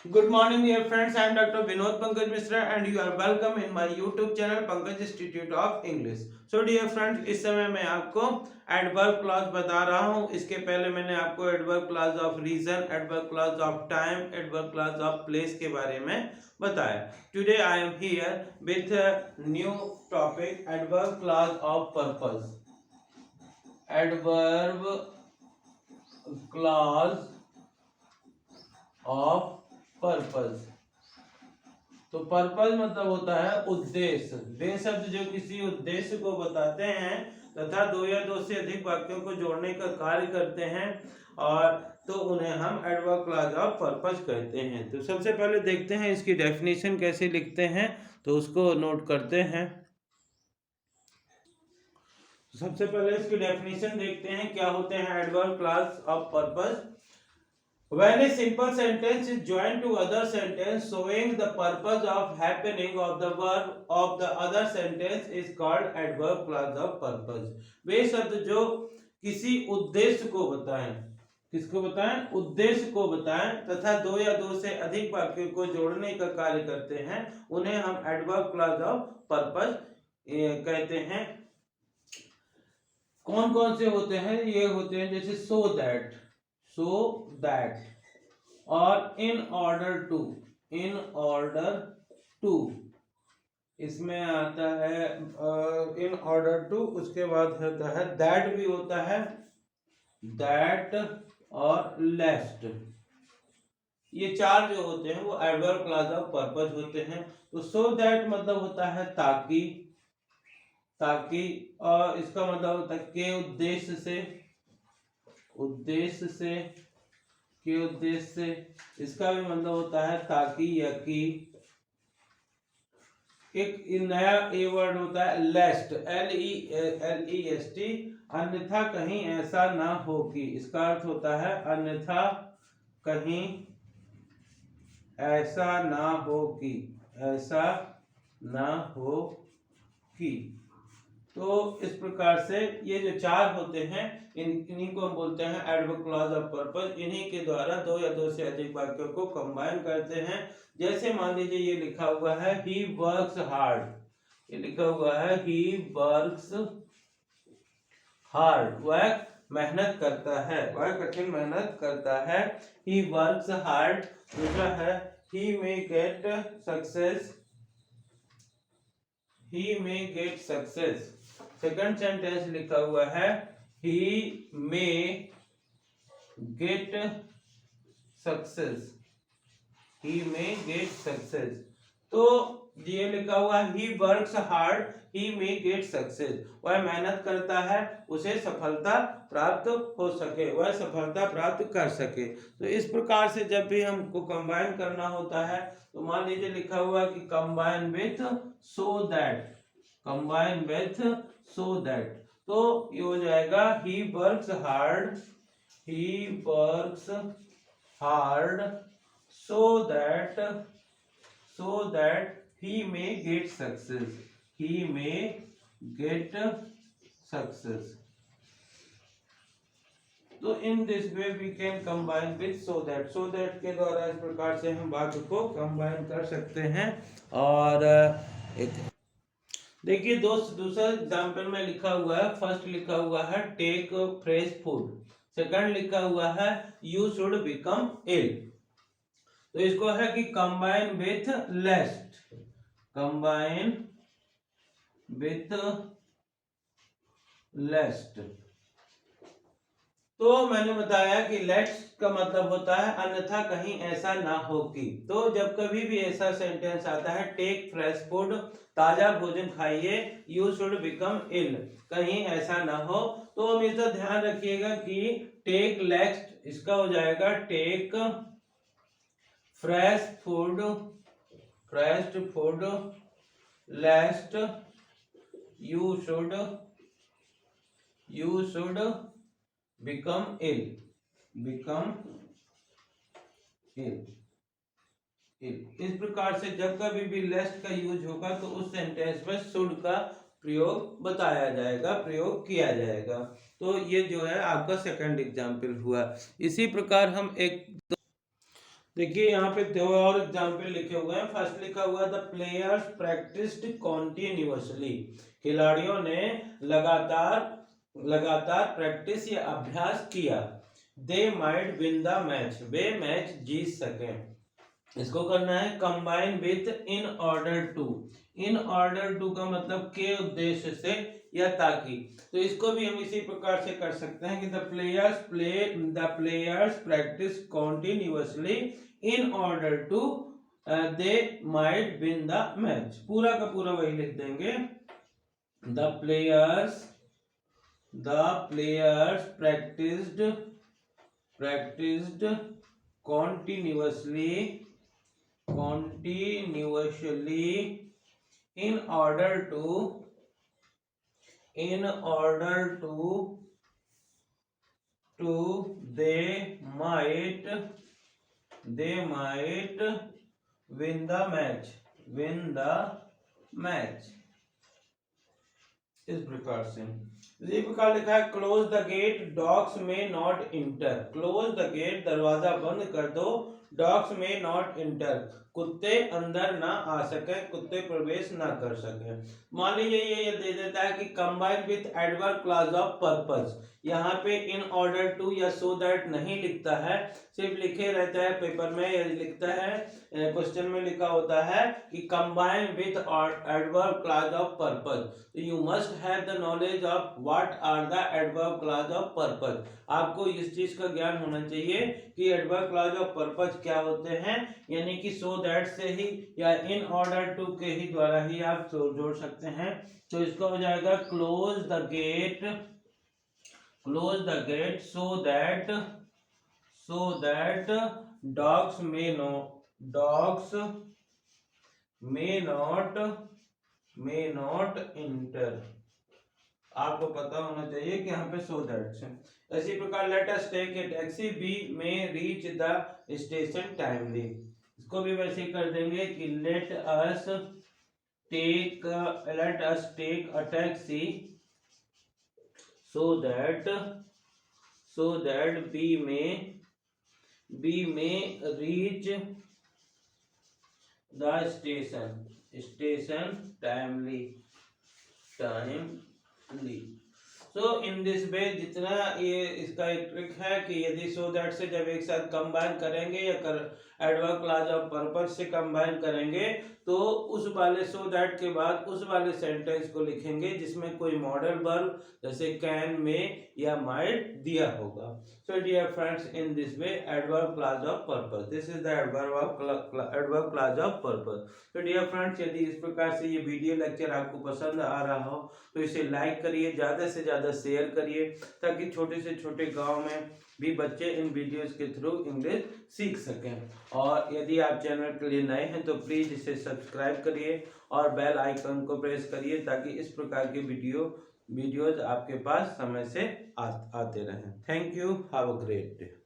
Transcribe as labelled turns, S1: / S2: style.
S1: Good morning, dear friends. I am Dr. Vinod Pankaj Mishra, and you are welcome in my YouTube channel Pankaj Institute of English. So, dear friends, इस समय मैं आपको adverb clause बता रहा हूँ. इसके पहले मैंने आपको adverb clause of reason, adverb clause of time, adverb clause of place के बारे में बताया. Today I am here with new topic adverb clause of purpose. Adverb clause of purpose. तो पर्पस मतलब होता है उद्देश्य. वे शब्द जो किसी उद्देश्य को बताते हैं तथा दो या दो से अधिक वाक्यों को जोड़ने का कार्य करते हैं और तो उन्हें हम एडवर्ब क्लॉज ऑफ पर्पस कहते हैं. तो सबसे पहले देखते हैं इसकी डेफिनेशन कैसे लिखते हैं, तो उसको नोट करते हैं. सबसे पहले इसकी डेफिनेशन देखते हैं क्या होते हैं adverb clause of purpose. When a simple sentence is joined to other sentence showing the purpose of happening of the verb of the other sentence is called adverb clause of purpose. वे शब्द जो किसी उद्देश्य को बताएं, किसको बताएं? उद्देश्य को बताएं तथा दो या दो से अधिक वाक्यों को जोड़ने का कार्य करते हैं, उन्हें हम एडवर्ब क्लॉज ऑफ पर्पस कहते हैं. कौन कौन से होते हैं? ये होते हैं जैसे so that और in order to इसमें आता है in order to. उसके बाद होता है that, भी होता है that और lest. ये चार जो होते हैं वो एडवर्ब क्लॉज ऑफ पर्पस होते हैं. तो so that मतलब होता है ताकि, और इसका मतलब होता है के उद्देश्य से, के उद्देश्य से. इसका भी मतलब होता है ताकि या कि. एक नया ए वर्ड होता है लेस्ट, LEST, अन्यथा कहीं ऐसा ना हो कि. इसका अर्थ होता है अन्यथा कहीं ऐसा ना हो कि, ऐसा ना हो कि. तो इस प्रकार से ये जो चार होते हैं इन्हीं को हम बोलते हैं एडवर्ब क्लॉज ऑफ पर्पस. इन्हीं के द्वारा दो या दो से अधिक वाक्यों को कंबाइन करते हैं. जैसे मान लीजिए ये लिखा हुआ है ही वर्क्स हार्ड. ये लिखा हुआ है ही वर्क्स हार्ड. वह मेहनत करता है, वह कठिन मेहनत करता है. He works hard. दूसरा है he may get success, he may get success. Second sentence लिखा हुआ है he may get success, he may get success. तो ये लिखा हुआ he works hard, he may get success. वह मेहनत करता है, उसे सफलता प्राप्त हो सके, वह सफलता प्राप्त कर सके. तो इस प्रकार से जब भी हमको कंबाइन करना होता है तो मान लीजिए लिखा हुआ है कि combine with so that, combine with so that. तो ये हो जाएगा he works hard so that he may get success, he may get success. तो in this way we can combine with so that के द्वारा इस प्रकार से हम वाक्य को कंबाइन कर सकते हैं. और एक देखिए दोस्त, दूसरा एग्जाम्पल में लिखा हुआ है. फर्स्ट लिखा हुआ है टेक फ्रेश फूड. सेकंड लिखा हुआ है यू शुड बिकम इल. तो इसको है कि कंबाइन विथ लेस्ट, कंबाइन विथ लेस्ट. तो मैंने बताया कि लेट्स का मतलब होता है अन्यथा कहीं ऐसा ना हो कि. तो जब कभी भी ऐसा सेंटेंस आता है टेक फ्रेश फूड, ताजा भोजन खाइए, यू शुड बिकम इल, कहीं ऐसा ना हो, तो हमेशा ध्यान रखिएगा कि टेक लेस्ट इसका हो जाएगा take fresh food lest you should become ill. इस प्रकार से जब कभी भी लेस्ट का यूज होगा तो उस सेंटेंस में शुड का प्रयोग बताया जाएगा, प्रयोग किया जाएगा. तो ये जो है आपका सेकंड एग्जाम्पल हुआ. इसी प्रकार हम एक देखिए यहाँ पे दो और एग्जाम्पल लिखे हुए हैं। फर्स्ट लिखा हुआ द प्लेयर्स प्रैक्टिस्ड कॉन्टिन्यूअसली, खिलाड़ियों ने लगातार प्रैक्टिस या अभ्यास किया। They might win the match, वे मैच जीत सके। इसको करना है combine with in order to. In order to का मतलब के उद्देश्य से या ताकि, तो इसको भी हम इसी प्रकार से कर सकते हैं कि the players practice continuously in order to they might win the match. पूरा का पूरा वही लिख देंगे। The players practiced continuously in order to they might win the match। इस प्रकार से इसी प्रकार लिखा है close the gate dogs may not enter. Close the gate, दरवाजा बंद कर दो। डॉग्स में नॉट इंटर, कुत्ते अंदर ना आ सके, कुत्ते प्रवेश ना कर सके। मान लीजिए ये दे देता है कि combine with adverb clause of purpose. यहाँ पे इन ऑर्डर टू या सो दैट नहीं लिखता है, सिर्फ लिखे रहता है पेपर में, या लिखता है क्वेश्चन में लिखा होता है कि combine with adverb clause of purpose. You must have the knowledge of what are the adverb clause of purpose. आपको इस चीज का ज्ञान होना चाहिए कि एडवर्ब क्लॉज ऑफ पर्पस क्या होते हैं, यानी कि सो दैट से ही या इन ऑर्डर टू के ही द्वारा ही आप जोड़ सकते हैं। तो इसका हो जाएगा close the gate so that dogs may not enter। आपको पता होना चाहिए कि यहाँ पे सो दैट से। इसी प्रकार let us take a taxi, we may reach the station timely. इसको भी वैसे ही कर देंगे कि let us take a taxi so that we may reach the station timely। So in this way, जितना ये इसका एक ट्रिक है कि यदि सो दैट से जब एक साथ कंबाइन करेंगे या एडवर्ब क्लॉज ऑफ पर्पस से कंबाइन करेंगे तो उस वाले सो दैट के बाद उस वाले सेंटेंस को लिखेंगे जिसमें कोई मॉडल वर्ब जैसे कैन, में या माइट दिया होगा। So dear friends, in this way adverb clause of purpose, this is the adverb clause of purpose. तो डियर फ्रेंड्स, यदि इस प्रकार से ये वीडियो लेक्चर आपको पसंद आ रहा हो तो इसे लाइक करिए, ज़्यादा से ज़्यादा शेयर करिए, ताकि छोटे से छोटे गांव में भी बच्चे इन वीडियोस के थ्रू इंग्लिश सीख सकें। और यदि आप चैनल के लिए नए हैं तो प्लीज़ इसे सब्सक्राइब करिए और बेल आइकन को प्रेस करिए ताकि इस प्रकार के वीडियोज आपके पास समय से आते रहें। Thank you, have a great day.